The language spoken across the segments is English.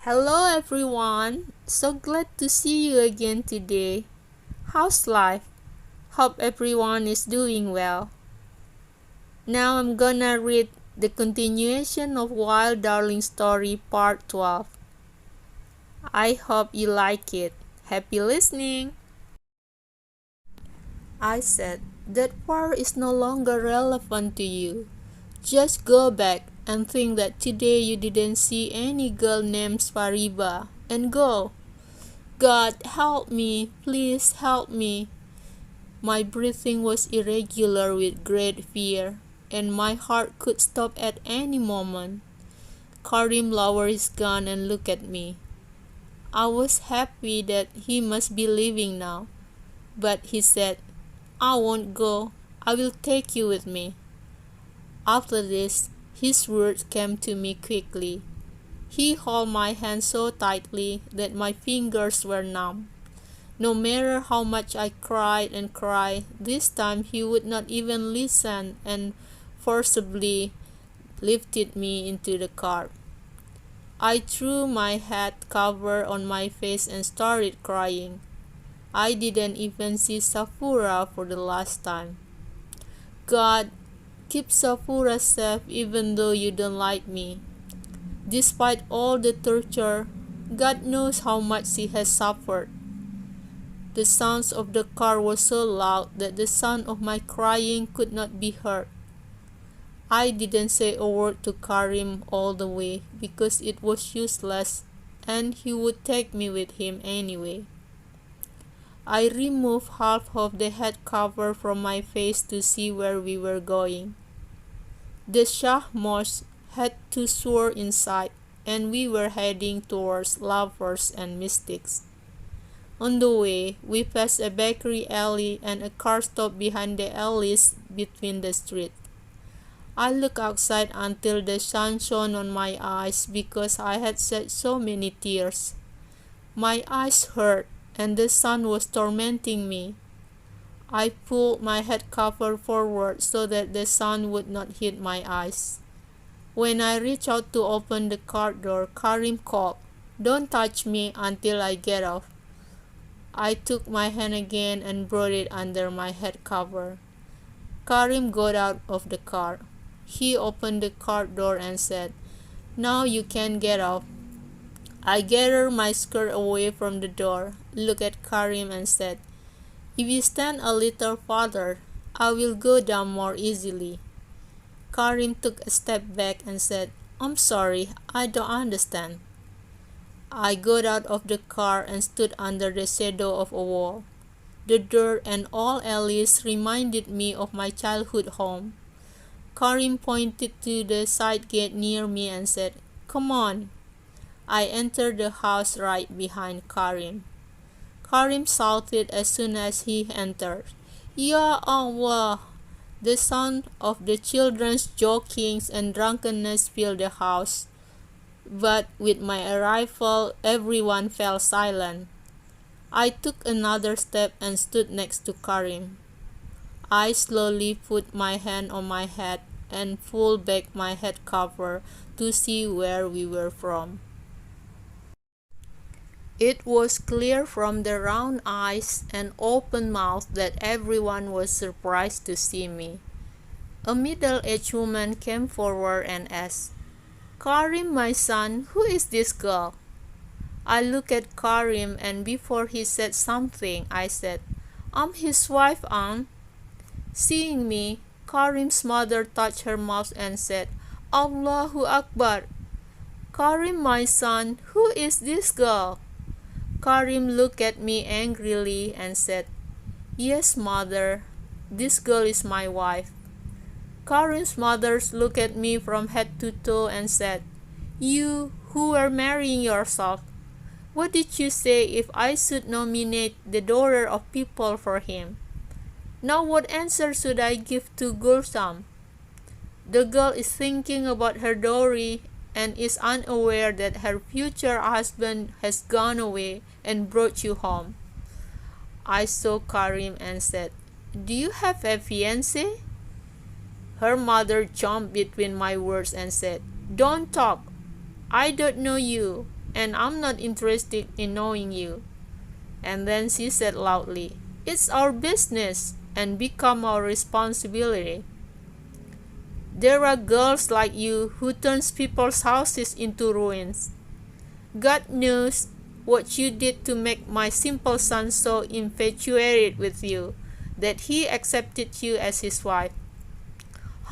Hello everyone, so glad to see you again today. How's life? Hope everyone is doing well. Now I'm gonna read the continuation of Wild Darling Story Part 12. I hope you like it. Happy listening! I said, that part is no longer relevant to you. Just go back and think that today you didn't see any girl named Fariba and go. God, help me, please help me. My breathing was irregular with great fear, and my heart could stop at any moment. Karim lowered his gun and looked at me. I was happy that he must be leaving now, but he said, I won't go. I will take you with me. After this, his words came to me quickly. He held my hand so tightly that my fingers were numb. No matter how much I cried and cried, this time he would not even listen and forcibly lifted me into the car. I threw my head cover on my face and started crying. I didn't even see Safura for the last time. God, keep Safura safe even though you don't like me. Despite all the torture, God knows how much she has suffered. The sounds of the car were so loud that the sound of my crying could not be heard. I didn't say a word to Karim all the way because it was useless and he would take me with him anyway. I removed half of the head cover from my face to see where we were going. The Shah Mosque had two swords inside, and we were heading towards lovers and mystics. On the way, we passed a bakery alley and a car stopped behind the alleys between the streets. I looked outside until the sun shone on my eyes because I had shed so many tears. My eyes hurt and the sun was tormenting me. I pulled my head cover forward so that the sun would not hit my eyes. When I reached out to open the car door, Karim called, Don't touch me until I get off. I took my hand again and brought it under my head cover. Karim got out of the car. He opened the car door and said, Now you can get off. I gathered my skirt away from the door, looked at Karim and said, If you stand a little farther, I will go down more easily. Karim took a step back and said, I'm sorry, I don't understand. I got out of the car and stood under the shadow of a wall. The dirt and all alleys reminded me of my childhood home. Karim pointed to the side gate near me and said, Come on. I entered the house right behind Karim. Karim shouted as soon as he entered, Ya Allah! The sound of the children's jokings and drunkenness filled the house, but with my arrival, everyone fell silent. I took another step and stood next to Karim. I slowly put my hand on my head and pulled back my head cover to see where we were from. It was clear from the round eyes and open mouth that everyone was surprised to see me. A middle-aged woman came forward and asked, Karim, my son, who is this girl? I looked at Karim and before he said something, I said, I'm his wife, Aunt. Seeing me, Karim's mother touched her mouth and said, Allahu Akbar. Karim, my son, who is this girl? Karim looked at me angrily and said, Yes, mother, this girl is my wife. Karim's mother looked at me from head to toe and said, You who are marrying yourself, what did you say if I should nominate the daughter of people for him? Now what answer should I give to Gulsam? The girl is thinking about her dowry and is unaware that her future husband has gone away and brought you home. I saw Karim and said, Do you have a fiancé? Her mother jumped between my words and said, Don't talk. I don't know you. and I'm not interested in knowing you." And then she said loudly, "It's our business and become our responsibility. There are girls like you who turns people's houses into ruins. God knows what you did to make my simple son so infatuated with you that he accepted you as his wife.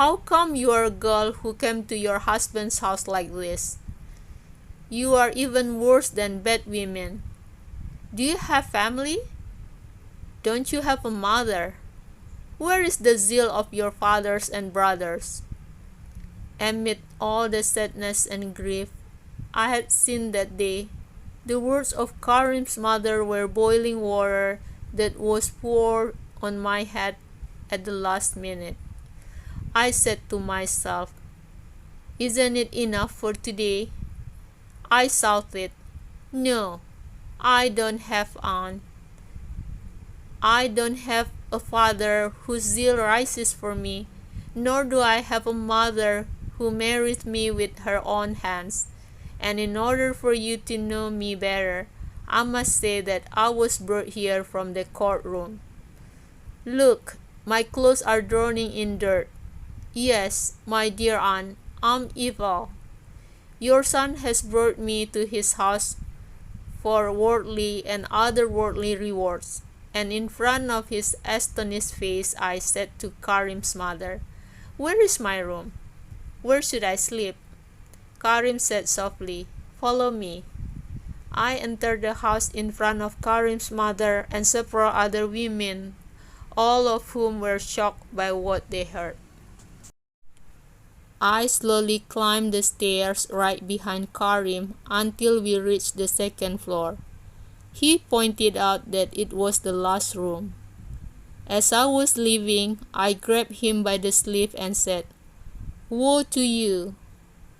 How come you are a girl who came to your husband's house like this? You are even worse than bad women. Do you have family? Don't you have a mother? Where is the zeal of your fathers and brothers?" Amid all the sadness and grief I had seen that day, the words of Karim's mother were boiling water that was poured on my head at the last minute. I said to myself, "Isn't it enough for today?" I shouted, "No, I don't have aunt. I don't have a father whose zeal rises for me, nor do I have a mother who married me with her own hands. And in order for you to know me better, I must say that I was brought here from the courtroom. Look, my clothes are drowning in dirt. Yes, my dear aunt, I'm evil. Your son has brought me to his house for worldly and otherworldly rewards." And in front of his astonished face, I said to Karim's mother, "Where is my room? Where should I sleep?" Karim said softly, "Follow me." I entered the house in front of Karim's mother and several other women, all of whom were shocked by what they heard. I slowly climbed the stairs right behind Karim until we reached the second floor. He pointed out that it was the last room. As I was leaving, I grabbed him by the sleeve and said, "Woe to you!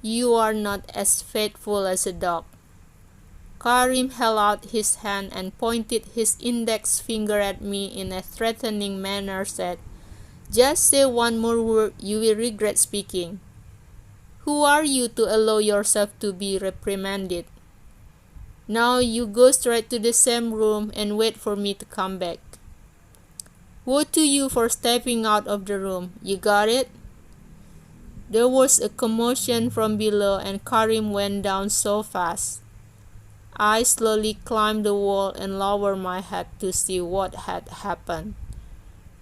You are not as faithful as a dog." Karim held out his hand and pointed his index finger at me in a threatening manner, said, "Just say one more word you will regret speaking. Who are you to allow yourself to be reprimanded? Now you go straight to the same room and wait for me to come back. Woe to you for stepping out of the room. You got it?" There was a commotion from below and Karim went down so fast. I slowly climbed the wall and lowered my head to see what had happened.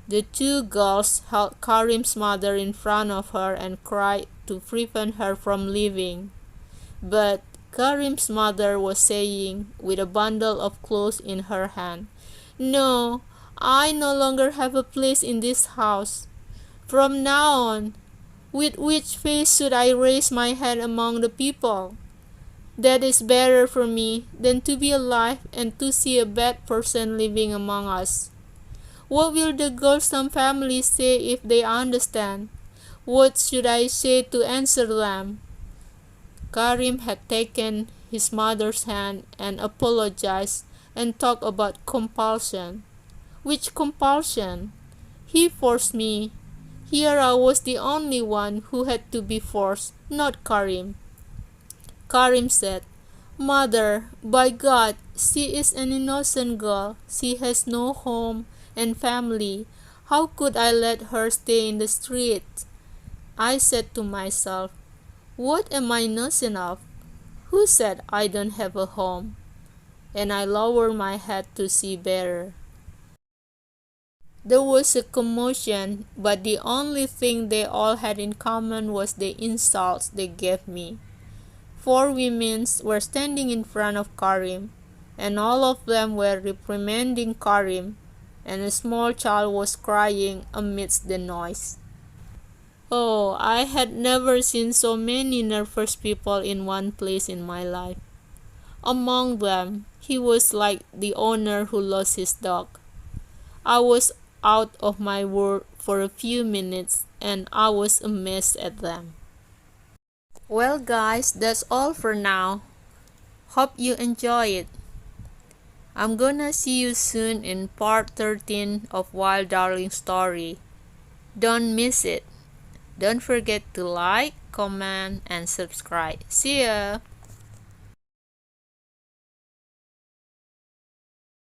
The two girls held Karim's mother in front of her and cried to prevent her from leaving. But Karim's mother was saying, with a bundle of clothes in her hand, "No, I no longer have a place in this house. From now on, with which face should I raise my head among the people? That is better for me than to be alive and to see a bad person living among us. What will the Gulsam family say if they understand? What should I say to answer them?" Karim had taken his mother's hand and apologized and talked about compulsion. Which compulsion? He forced me. Here I was the only one who had to be forced, not Karim. Karim said, "Mother, by God, she is an innocent girl. She has no home and family. How could I let her stay in the street?" I said to myself, "What am I innocent of? Who said I don't have a home?" And I lowered my head to see better. There was a commotion, but the only thing they all had in common was the insults they gave me. 4 women were standing in front of Karim, and all of them were reprimanding Karim, and a small child was crying amidst the noise. Oh, I had never seen so many nervous people in one place in my life. Among them, he was like the owner who lost his dog. I was out of my world for a few minutes and I was amazed at them. Well guys, that's all for now. Hope you enjoy it. I'm gonna see you soon in part 13 of Wild Darling Story. Don't miss it. Don't forget to like, comment, and subscribe. See ya!